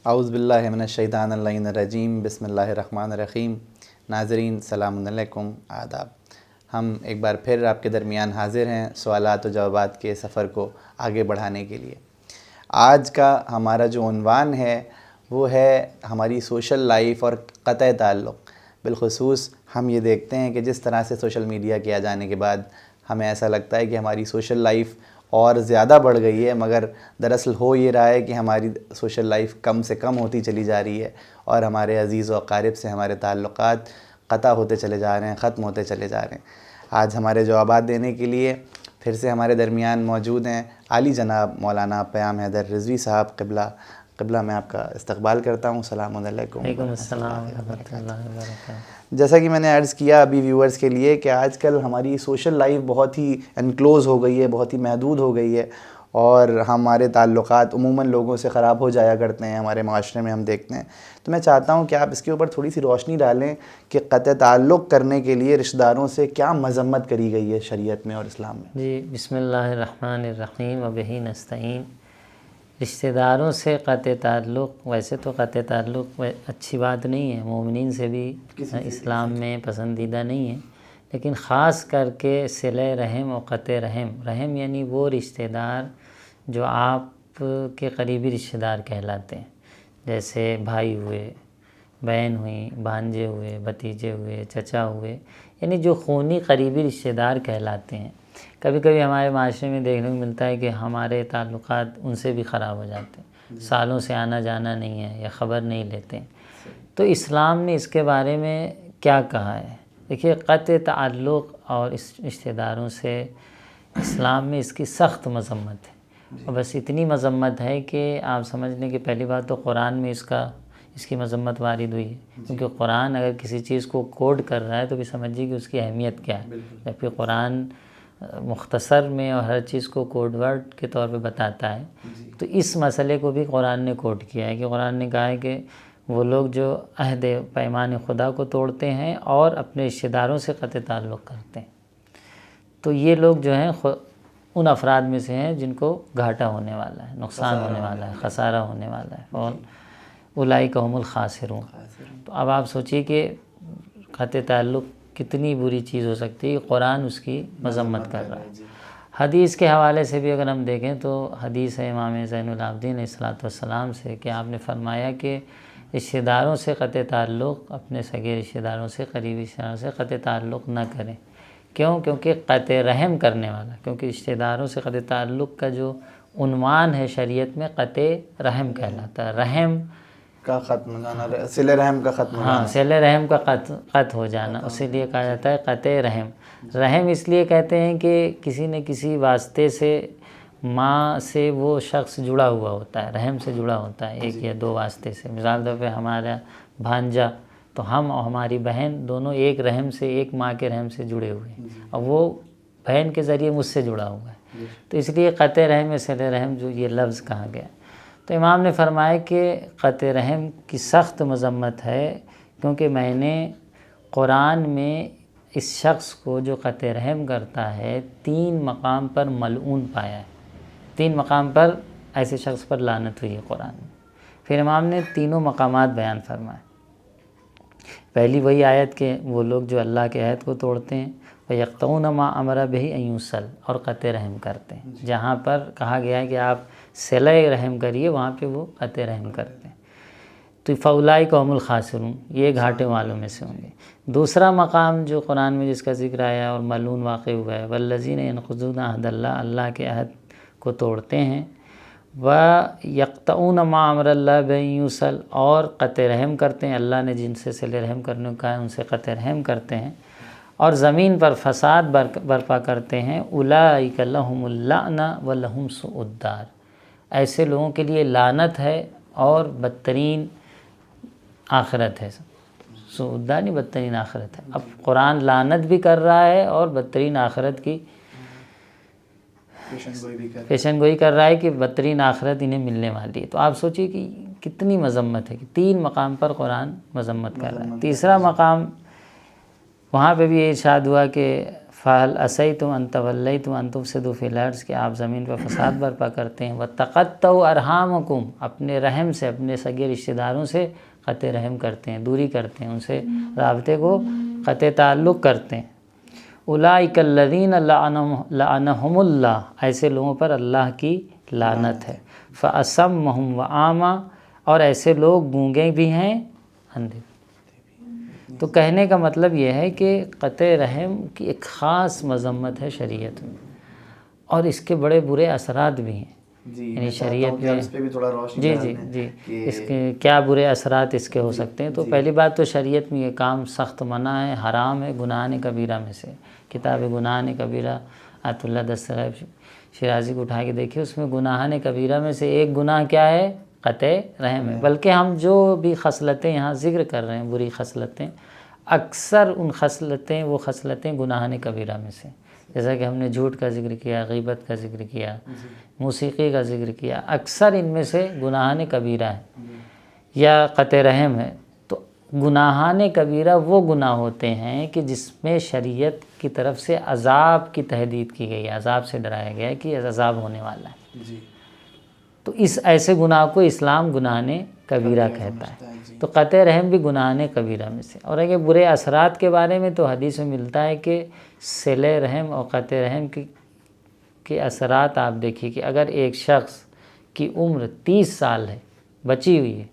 اعوذ باللہ من الشیطان اللعین الرجیم، بسم اللہ الرحمن الرحیم۔ ناظرین السلام علیکم، آداب۔ ہم ایک بار پھر آپ کے درمیان حاضر ہیں سوالات و جوابات کے سفر کو آگے بڑھانے کے لیے۔ آج کا ہمارا جو عنوان ہے وہ ہے ہماری سوشل لائف اور قطع تعلق۔ بالخصوص ہم یہ دیکھتے ہیں کہ جس طرح سے سوشل میڈیا کے آ جانے کے بعد ہمیں ایسا لگتا ہے کہ ہماری سوشل لائف اور زیادہ بڑھ گئی ہے، مگر دراصل ہو یہ رہا ہے کہ ہماری سوشل لائف کم سے کم ہوتی چلی جا رہی ہے اور ہمارے عزیز و اقارب سے ہمارے تعلقات قطع ہوتے چلے جا رہے ہیں، ختم ہوتے چلے جا رہے ہیں۔ آج ہمارے جوابات دینے کے لیے پھر سے ہمارے درمیان موجود ہیں عالی جناب مولانا پیام حیدر رضوی صاحب۔ قبلہ میں آپ کا استقبال کرتا ہوں۔ السلام علیکم۔ وعلیکم السلام ورحمۃ اللہ وبرکاتہ۔ جیسا کہ میں نے عرض کیا ابھی ویورز کے لیے کہ آج کل ہماری سوشل لائف بہت ہی انکلوز ہو گئی ہے، بہت ہی محدود ہو گئی ہے، اور ہمارے تعلقات عموماً لوگوں سے خراب ہو جایا کرتے ہیں، ہمارے معاشرے میں ہم دیکھتے ہیں۔ تو میں چاہتا ہوں کہ آپ اس کے اوپر تھوڑی سی روشنی ڈالیں کہ قطع تعلق کرنے کے لیے رشتہ داروں سے کیا مذمت کری گئی ہے شریعت میں اور اسلام میں۔ جی، بسم اللہ الرحمن الرحیم وبہ نستعین۔ رشتہ داروں سے قطع تعلق، ویسے تو قطع تعلق اچھی بات نہیں ہے، مومنین سے بھی اسلام میں پسندیدہ نہیں ہے، لیکن خاص کر کے صلہ رحم و قطع رحم، رحم یعنی وہ رشتہ دار جو آپ کے قریبی رشتہ دار کہلاتے ہیں، جیسے بھائی ہوئے، بہن ہوئی، بھانجے ہوئے، بھتیجے ہوئے، چچا ہوئے، یعنی جو خونی قریبی رشتہ دار کہلاتے ہیں۔ کبھی کبھی ہمارے معاشرے میں دیکھنے کو ملتا ہے کہ ہمارے تعلقات ان سے بھی خراب ہو جاتے ہیں، سالوں سے آنا جانا نہیں ہے یا خبر نہیں لیتے ہیں۔ تو اسلام نے اس کے بارے میں کیا کہا ہے؟ دیکھیے، قطع تعلق اور اس رشتہ داروں سے اسلام میں اس کی سخت مذمت ہے، اور بس اتنی مذمت ہے کہ آپ سمجھ لیں کہ پہلی بات تو قرآن میں اس کی مذمت وارد ہوئی ہے، کیونکہ قرآن اگر کسی چیز کو کوڈ کر رہا ہے تو بھی سمجھیے کہ اس کی اہمیت کیا ہے، جبکہ قرآن مختصر میں اور ہر چیز کو کوڈ ورڈ کے طور پہ بتاتا ہے۔ تو اس مسئلے کو بھی قرآن نے کوڈ کیا ہے کہ قرآن نے کہا ہے کہ وہ لوگ جو عہد پیمان خدا کو توڑتے ہیں اور اپنے رشتہ داروں سے قطع تعلق کرتے ہیں، تو یہ لوگ جو ہیں ان افراد میں سے ہیں جن کو گھاٹا ہونے والا ہے، نقصان ہونے والا ہے، خسارہ ہونے والا ہے، اور اولئک هم الخاسرون۔ تو اب آپ سوچئے کہ قطع تعلق کتنی بری چیز ہو سکتی ہے، قرآن اس کی مذمت کر رہا ہے۔ حدیث کے حوالے سے بھی اگر ہم دیکھیں تو حدیث ہے امام زین العابدین علیہ السلام سے کہ آپ نے فرمایا کہ رشتہ داروں سے قطع تعلق، اپنے سگے رشتہ داروں سے، قریبی رشتہ داروں سے قطع تعلق نہ کریں۔ کیوں؟ کیونکہ قطع رحم کرنے والا، کیونکہ رشتہ داروں سے قطع تعلق کا جو عنوان ہے شریعت میں قطع رحم کہلاتا ہے۔ رحم کا ختم جانا، صلہ رحم کا ختم جانا، ہاں، صلہ رحم کا قطع ہو جانا، اسی لیے کہا جاتا ہے قطع رحم۔ رحم اس لیے کہتے ہیں کہ کسی نہ کسی واسطے سے ماں سے وہ شخص جڑا ہوا ہوتا ہے، رحم سے جڑا ہوتا ہے، ایک یا دو واسطے سے۔ مثال طور پہ ہمارا بھانجا، تو ہم اور ہماری بہن دونوں ایک رحم سے، ایک ماں کے رحم سے جڑے ہوئے ہیں، اور وہ بہن کے ذریعے مجھ سے جڑا ہوا ہے، تو اس لیے قطع رحم میں صلہ رحم جو یہ لفظ کہا گیا۔ تو امام نے فرمایا کہ قطع رحم کی سخت مذمت ہے، کیونکہ میں نے قرآن میں اس شخص کو جو قطع رحم کرتا ہے 3 مقام پر ملعون پایا ہے، 3 مقام پر ایسے شخص پر لعنت ہوئی ہے قرآن میں۔ پھر امام نے تینوں مقامات بیان فرمائے۔ پہلی وہی آیت کہ وہ لوگ جو اللہ کے عہد کو توڑتے ہیں، وَيَقْطَعُونَ مَا أَمَرَ بِهِ أَن يُوصَلَ، اور قطع رحم کرتے ہیں، جہاں پر کہا گیا ہے کہ آپ صلہ رحم کریے وہاں پہ وہ قطع رحم کرتے ہیں۔ تو فَأُولَئِكَ هُمُ الْخَاسِرُونَ، یہ گھاٹے والوں میں سے ہوں گے۔ دوسرا مقام جو قرآن میں جس کا ذکر آیا اور ملعون واقع ہوا ہے، وَالَّذِينَ يَنقُضُونَ عَهْدَ اللَّهِ، اللہ کے عہد کو توڑتے ہیں، وَيَقْطَعُونَ مَا أَمَرَ اللَّهُ بِهِ أَن يُوصَلَ، اور قطع رحم کرتے ہیں، اللہ نے جن سے صلہ رحم کرنے کو کہا ہے ان سے قطع رحم کرتے ہیں، اور زمین پر فساد برپا کرتے ہیں، أُولَئِكَ لَهُمُ اللَّعْنَةُ وَلَهُمْ سُوءُ الدَّارِ، ایسے لوگوں کے لیے لعنت ہے اور بدترین آخرت ہے۔ سوء الدار نہیں، بدترین آخرت ہے۔ اب قرآن لعنت بھی کر رہا ہے اور بدترین آخرت کی پیشن گوئی کر رہا ہے کہ بدترین آخرت انہیں ملنے والی ہے۔ تو آپ سوچئے کہ کتنی مذمت ہے کہ 3 مقام پر قرآن مذمت کر رہا ہے۔ تیسرا مقام، وہاں پہ بھی یہ ارشاد ہوا کہ فَهَلْ عَصَيْتُمْ أَن تَوَلَّيْتُمْ أَن تُفْسِدُوا فِي الْأَرْضِ کہ آپ زمین پر فساد برپا کرتے ہیں، وَتَقَطَّعُوا أَرْحَامَكُمْ اپنے رحم سے، اپنے سگے رشتہ داروں سے قطع رحم کرتے ہیں، دوری کرتے ہیں، ان سے رابطے کو قطع تعلق کرتے ہیں۔ اولئک الذین لعنہم اللہ ایسے لوگوں پر اللہ کی لعنت ہے، فَأَصَمَّهُمْ وَأَعْمَىٰ اور ایسے لوگ گونگے بھی ہیں، اندھے۔ تو کہنے کا مطلب یہ ہے کہ قطع رحم کی ایک خاص مذمت ہے شریعت میں، اور اس کے بڑے برے اثرات بھی ہیں۔ یعنی شریعت میں اس پہ بھی تھوڑا روشنی جی اس کے کیا برے اثرات اس کے ہو سکتے ہیں۔ تو پہلی بات تو شریعت میں یہ کام سخت منع ہے، حرام ہے، گناہ کبیرہ میں سے۔ کتاب گناہ کبیرہ آیت اللہ دستغیب شیرازی کو اٹھا کے دیکھیے، اس میں گناہ کبیرہ میں سے ایک گناہ کیا ہے؟ قطع رحم ہے۔ بلکہ ہم جو بھی خصلتیں یہاں ذکر کر رہے ہیں، بری خصلتیں، اکثر ان خصلتیں وہ خصلتیں گناہ کبیرہ میں سے، جیسا کہ ہم نے جھوٹ کا ذکر کیا، غیبت کا ذکر کیا، موسیقی کا ذکر کیا، اکثر ان میں سے گناہ کبیرہ ہے یا قطع رحم ہے۔ تو گناہ کبیرہ وہ گناہ ہوتے ہیں کہ جس میں شریعت کی طرف سے عذاب کی تحدید کی گئی ہے، عذاب سے ڈرایا گیا ہے کہ عذاب ہونے والا ہے۔ تو اس ایسے گناہ کو اسلام گناہ کبیرہ کہتا ہے۔ تو قطع رحم بھی گناہ کبیرہ میں سے۔ اور اگر برے اثرات کے بارے میں تو حدیث میں ملتا ہے کہ صلہ رحم اور قطع رحم کے اثرات آپ دیکھیے کہ اگر ایک شخص کی عمر 30 سال ہے، بچی ہوئی ہے،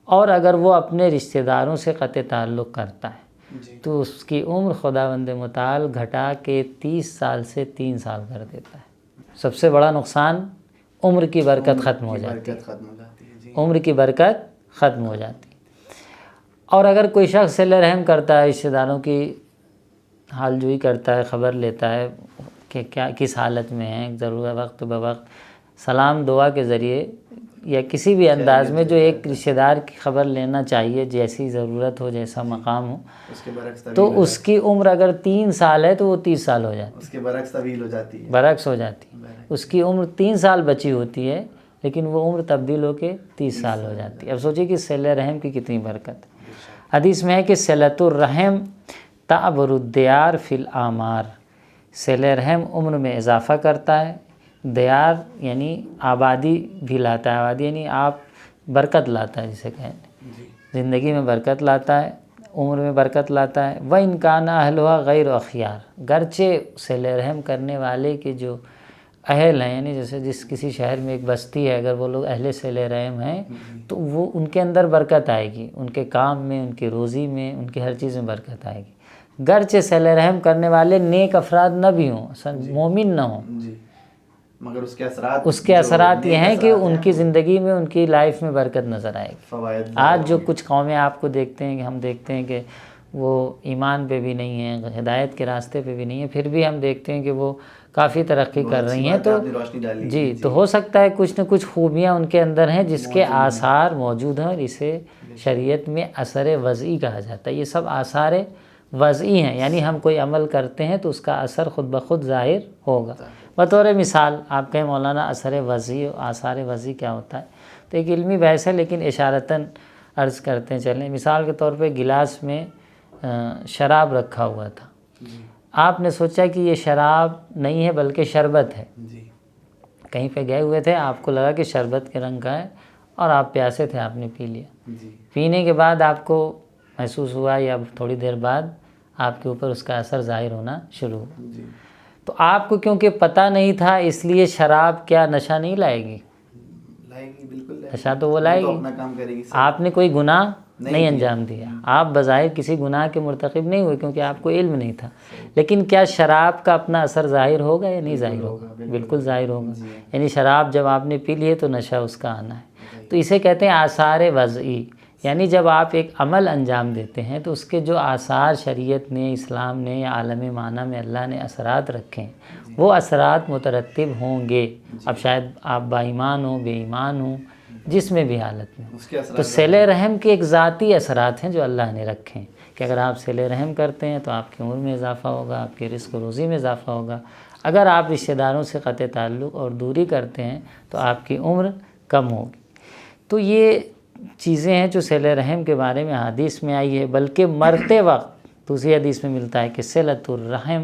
اور اگر وہ اپنے رشتہ داروں سے قطع تعلق کرتا ہے تو اس کی عمر خداوند متعال گھٹا کے 30 سال سے 3 سال کر دیتا ہے۔ سب سے بڑا نقصان عمر کی برکت ختم ہو جاتی ہے، عمر کی برکت ختم ہو جاتی ہے۔ اور اگر کوئی شخص صلہ رحم کرتا ہے، رشتہ داروں کی حال جوئی کرتا ہے، خبر لیتا ہے کہ کیا کس حالت میں ہیں، ضرورت وقت بوقت سلام دعا کے ذریعے یا کسی بھی انداز میں جو ایک رشتہ دار کی خبر لینا چاہیے، جیسی ضرورت ہو، جیسا مقام ہو، تو اس کی عمر اگر 3 سال ہے تو وہ 30 سال ہو جاتی ہے، اس کے برعکس طویل ہو جاتی ہے، برعکس ہو جاتی ہے۔ اس کی عمر 3 سال بچی ہوتی ہے لیکن وہ عمر تبدیل ہو کے 30 سال ہو جاتی ہے۔ اب سوچیے کہ صلہ رحم کی کتنی برکت ہے۔ حدیث میں ہے کہ صلۃ الرحم تعبر الدیار فی الاعمار، صلہ رحم عمر میں اضافہ کرتا ہے، دیار یعنی آبادی بھی لاتا ہے، آبادی یعنی آپ برکت لاتا ہے، جسے کہیں زندگی میں برکت لاتا ہے، عمر میں برکت لاتا ہے۔ وَإِنْ كَانَ أَهْلُهَا غَيْرُ أَخْيَارٍ گرچہ صلہ رحم کرنے والے کے جو اہل ہیں، یعنی جیسے کسی شہر میں ایک بستی ہے، اگر وہ لوگ اہل صلہ رحم ہیں تو وہ ان کے اندر برکت آئے گی، ان کے کام میں، ان کی روزی میں، ان کی ہر چیز میں برکت آئے گی۔ گرچہ صلہ رحم کرنے والے نیک افراد نہ بھی ہوں، مومن نہ ہوں، مگر اس کے اثرات یہ ہیں کہ ان کی زندگی میں، ان کی لائف میں برکت نظر آئے گی۔ آج جو کچھ قومیں آپ کو دیکھتے ہیں کہ ہم دیکھتے ہیں کہ وہ ایمان پہ بھی نہیں ہیں، ہدایت کے راستے پہ بھی نہیں ہیں، پھر بھی ہم دیکھتے ہیں کہ وہ کافی ترقی کر رہی ہیں۔ تو تو ہو سکتا ہے کچھ نہ کچھ خوبیاں ان کے اندر ہیں جس کے آثار موجود ہیں، اور اسے شریعت میں اثر وضعی کہا جاتا ہے۔ یہ سب آثار وضعی ہیں، یعنی ہم کوئی عمل کرتے ہیں تو اس کا اثر خود بخود ظاہر ہوگا۔ بطور مثال آپ کہیں مولانا اثر وضعی و آثار وضعی کیا ہوتا ہے، تو ایک علمی بحث ہے لیکن اشارتاً عرض کرتے ہیں چلیں۔ مثال کے طور پہ گلاس میں شراب رکھا ہوا تھا، آپ نے سوچا کہ یہ شراب نہیں ہے بلکہ شربت ہے، کہیں پہ گئے ہوئے تھے، آپ کو لگا کہ شربت کے رنگ کا ہے اور آپ پیاسے تھے، آپ نے پی لیا۔ پینے کے بعد آپ کو محسوس ہوا یا تھوڑی دیر بعد آپ کے اوپر اس کا اثر ظاہر ہونا شروع ہوا۔ تو آپ کو کیونکہ پتہ نہیں تھا اس لیے شراب کیا نشہ نہیں لائے گی؟ نشہ تو وہ لائے گی۔ آپ نے کوئی گناہ نہیں انجام دیا، آپ بظاہر کسی گناہ کے مرتکب نہیں ہوئے کیونکہ آپ کو علم نہیں تھا، لیکن کیا شراب کا اپنا اثر ظاہر ہوگا یا نہیں ظاہر ہوگا؟ بالکل ظاہر ہوگا۔ یعنی شراب جب آپ نے پی لی ہے تو نشہ اس کا آنا ہے۔ تو اسے کہتے ہیں آثار وضعی، یعنی جب آپ ایک عمل انجام دیتے ہیں تو اس کے جو آثار شریعت نے، اسلام نے یا عالم معنی میں اللہ نے اثرات رکھے ہیں، وہ اثرات مترتب ہوں گے۔ اب شاید آپ با ایمان ہوں، بے ایمان ہوں، جس میں بھی حالت میں، تو صلہ رحم کے ایک ذاتی اثرات ہیں جو اللہ نے رکھے ہیں کہ اگر آپ صلہ رحم کرتے ہیں تو آپ کی عمر میں اضافہ ہوگا، آپ کے رزق و روزی میں اضافہ ہوگا۔ اگر آپ رشتہ داروں سے قطع تعلق اور دوری کرتے ہیں تو آپ کی عمر کم ہوگی۔ تو یہ چیزیں ہیں جو صلہ رحم کے بارے میں حدیث میں آئی ہے، بلکہ مرتے وقت دوسری حدیث میں ملتا ہے کہ صلۃ الرحم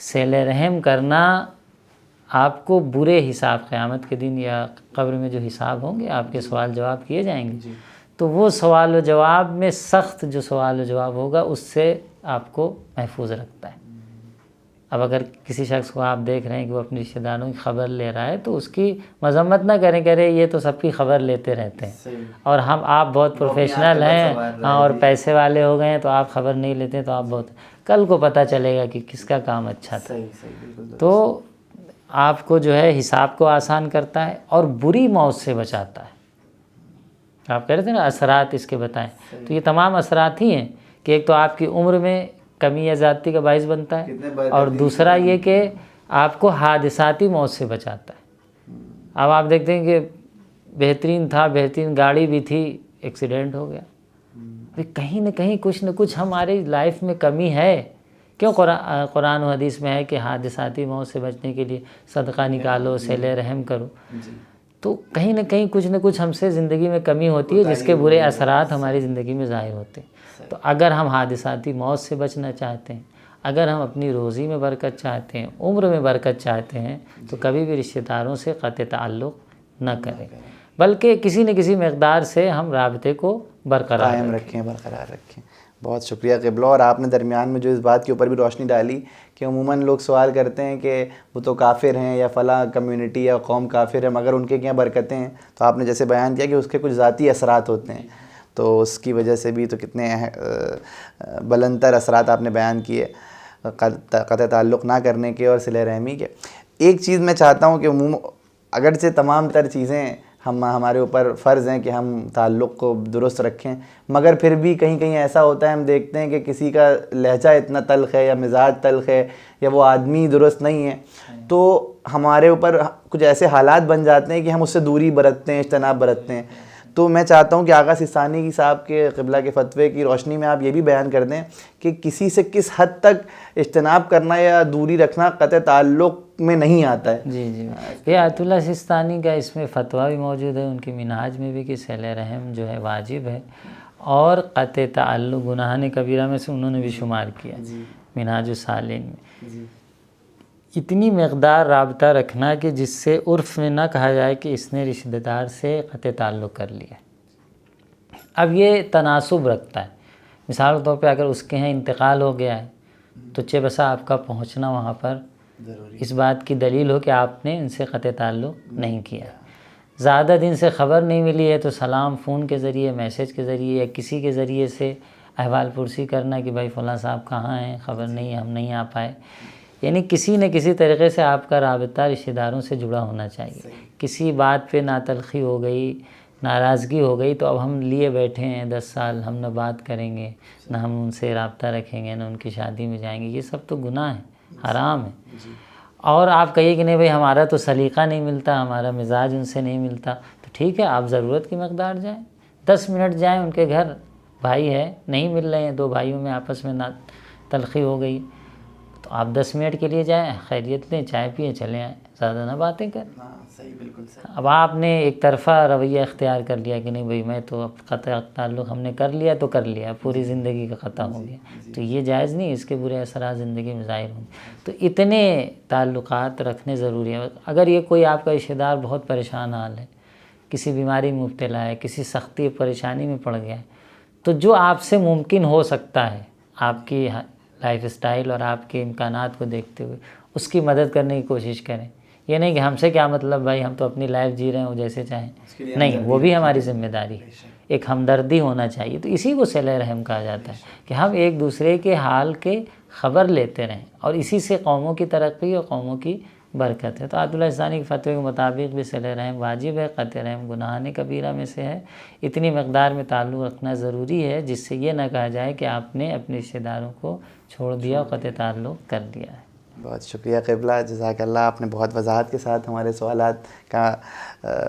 صلہ رحم کرنا آپ کو برے حساب قیامت کے دن یا قبر میں جو حساب ہوں گے، آپ کے سوال جواب کیے جائیں گے، تو وہ سوال و جواب میں سخت جو سوال و جواب ہوگا اس سے آپ کو محفوظ رکھتا ہے۔ اب اگر کسی شخص کو آپ دیکھ رہے ہیں کہ وہ اپنے رشتہ داروں کی خبر لے رہا ہے تو اس کی مذمت نہ کریں کہ ارے یہ تو سب کی خبر لیتے رہتے ہیں اور آپ بہت پروفیشنل ہیں اور پیسے والے ہو گئے ہیں تو آپ خبر نہیں لیتے، تو آپ بہت کل کو پتہ چلے گا کہ کس کا کام اچھا تھا۔ تو آپ کو جو ہے حساب کو آسان کرتا ہے اور بری موت سے بچاتا ہے۔ آپ کہہ رہے تھے نا اثرات اس کے بتائیں، تو یہ تمام اثرات ہی ہیں کہ ایک تو آپ کی عمر میں کمی یا زیادتی کا باعث بنتا ہے، اور دوسرا یہ کہ آپ کو حادثاتی موت سے بچاتا ہے۔ اب آپ دیکھتے ہیں کہ بہترین تھا، بہترین گاڑی بھی تھی، ایکسیڈنٹ ہو گیا۔ کہیں نہ کہیں کچھ نہ کچھ ہماری لائف میں کمی ہے۔ کیوں قرآن و حدیث میں ہے کہ حادثاتی موت سے بچنے کے لیے صدقہ نکالو، صلہ رحم کرو، تو کہیں نہ کہیں کچھ نہ کچھ ہم سے زندگی میں کمی ہوتی ہے جس کے برے اثرات ہماری زندگی میں ظاہر ہوتے ہیں۔ تو اگر ہم حادثاتی موت سے بچنا چاہتے ہیں، اگر ہم اپنی روزی میں برکت چاہتے ہیں، عمر میں برکت چاہتے ہیں، تو کبھی بھی رشتہ داروں سے قطع تعلق نہ کریں، بلکہ کسی نہ کسی مقدار سے ہم رابطے کو برقرار رکھیں۔ بہت شکریہ قبلہ۔ اور آپ نے درمیان میں جو اس بات کے اوپر بھی روشنی ڈالی کہ عموماً لوگ سوال کرتے ہیں کہ وہ تو کافر ہیں یا فلاں کمیونٹی یا قوم کافر ہے مگر ان کے کیا برکتیں ہیں، تو آپ نے جیسے بیان کیا کہ اس کے کچھ ذاتی اثرات ہوتے ہیں، تو اس کی وجہ سے بھی تو کتنے بلند تر اثرات آپ نے بیان کیے قطع تعلق نہ کرنے کے اور صلہ رحمی کے۔ ایک چیز میں چاہتا ہوں کہ اگرچہ تمام تر چیزیں ہمارے اوپر فرض ہیں کہ ہم تعلق کو درست رکھیں، مگر پھر بھی کہیں کہیں ایسا ہوتا ہے، ہم دیکھتے ہیں کہ کسی کا لہجہ اتنا تلخ ہے یا مزاج تلخ ہے یا وہ آدمی درست نہیں ہے، تو ہمارے اوپر کچھ ایسے حالات بن جاتے ہیں کہ ہم اس سے دوری برتتے ہیں، اجتناب برتتے ہیں۔ تو میں چاہتا ہوں کہ آغا سستانی صاحب کے قبلہ کے فتوے کی روشنی میں آپ یہ بھی بیان کر دیں کہ کسی سے کس حد تک اجتناب کرنا یا دوری رکھنا قطع تعلق میں نہیں آتا ہے۔ جی یہ آیت اللہ سستانی کا اس میں فتویٰ بھی موجود ہے، ان کی منہاج میں بھی کہ صلہ رحم جو ہے واجب ہے، اور قطع تعلق گناہ کبیرہ میں سے انہوں نے بھی شمار کیا منہاج السالین میں۔ اتنی مقدار رابطہ رکھنا کہ جس سے عرف میں نہ کہا جائے کہ اس نے رشتہ دار سے قطع تعلق کر لیا۔ اب یہ تناسب رکھتا ہے، مثال کے طور پہ اگر اس کے ہیں انتقال ہو گیا ہے تو چہ بسا آپ کا پہنچنا وہاں پر اس بات کی دلیل ہو کہ آپ نے ان سے قطع تعلق نہیں کیا۔ زیادہ دن سے خبر نہیں ملی ہے تو سلام فون کے ذریعے، میسیج کے ذریعے یا کسی کے ذریعے سے احوال پرسی کرنا کہ بھائی فلاں صاحب کہاں ہیں، خبر نہیں، ہم نہیں آ پائے، یعنی کسی نہ کسی طریقے سے آپ کا رابطہ رشتہ داروں سے جڑا ہونا چاہیے۔ کسی بات پہ ناتلخی ہو گئی، ناراضگی ہو گئی تو اب ہم لیے بیٹھے ہیں 10 سال، ہم نہ بات کریں گے، نہ ہم ان سے رابطہ رکھیں گے، نہ ان کی شادی میں جائیں گے، یہ سب تو گناہ ہے، حرام ہے۔ اور آپ کہیے کہ نہیں بھائی ہمارا تو سلیقہ نہیں ملتا، ہمارا مزاج ان سے نہیں ملتا، تو ٹھیک ہے آپ ضرورت کی مقدار جائیں، 10 منٹ جائیں ان کے گھر، بھائی ہے نہیں مل رہے ہیں، 2 بھائیوں میں آپس میں تلخی ہو گئی تو آپ 10 منٹ کے لیے جائیں، خیریت لیں، چائے پیے چلے آئیں، زیادہ نہ باتیں کریں۔ اب آپ نے ایک طرفہ رویہ اختیار کر لیا کہ نہیں بھائی میں تو اب قطع تعلق ہم نے کر لیا تو کر لیا، پوری زندگی کا قطع ہو گیا، تو یہ جائز نہیں، اس کے برے اثرات زندگی میں ظاہر ہوں گے۔ تو اتنے تعلقات رکھنے ضروری ہے۔ اگر یہ کوئی آپ کا رشتہ دار بہت پریشان حال ہے، کسی بیماری میں مبتلا ہے، کسی سختی پریشانی میں پڑ گیا ہے، تو جو آپ سے ممکن ہو سکتا ہے آپ کی لائف اسٹائل اور آپ کے امکانات کو دیکھتے ہوئے اس کی مدد کرنے کی کوشش کریں۔ یہ نہیں کہ ہم سے کیا مطلب بھائی ہم تو اپنی لائف جی رہے ہیں وہ جیسے چاہیں، نہیں، وہ بھی ہماری ذمہ داری ہے، ایک ہمدردی ہونا چاہیے۔ تو اسی کو صلہ رحم کہا جاتا ہے کہ ہم ایک دوسرے کے حال کے خبر لیتے رہیں، اور اسی سے قوموں کی ترقی اور قوموں کی برکت ہے۔ تو آیت اللہ سستانی کے فتوے کے مطابق بھی صلہ رحم واجب ہے، قطع رحم گناہ کبیرہ میں سے ہے، اتنی مقدار میں تعلق رکھنا ضروری ہے جس سے یہ نہ کہا جائے کہ آپ نے اپنے رشتہ داروں کو چھوڑ دیا اور قطع تعلق کر دیا ہے۔ بہت شکریہ قبلہ، جزاک اللہ، آپ نے بہت وضاحت کے ساتھ ہمارے سوالات کا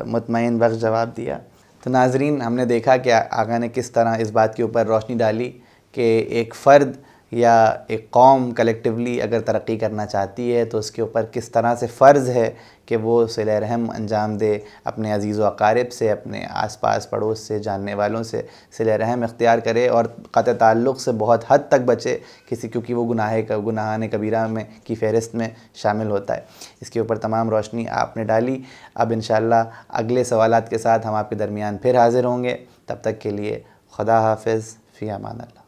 مطمئن بخش جواب دیا۔ تو ناظرین، ہم نے دیکھا کہ آقا نے کس طرح اس بات کے اوپر روشنی ڈالی کہ ایک فرد یا ایک قوم کلیکٹیولی اگر ترقی کرنا چاہتی ہے تو اس کے اوپر کس طرح سے فرض ہے کہ وہ صلہ رحم انجام دے، اپنے عزیز و اقارب سے، اپنے آس پاس پڑوس سے، جاننے والوں سے صلہ رحم اختیار کرے اور قطع تعلق سے بہت حد تک بچے، کیونکہ وہ گناہان کبیرہ میں کی فہرست میں شامل ہوتا ہے۔ اس کے اوپر تمام روشنی آپ نے ڈالی۔ اب انشاءاللہ اگلے سوالات کے ساتھ ہم آپ کے درمیان پھر حاضر ہوں گے، تب تک کے لیے خدا حافظ، فی امان اللہ۔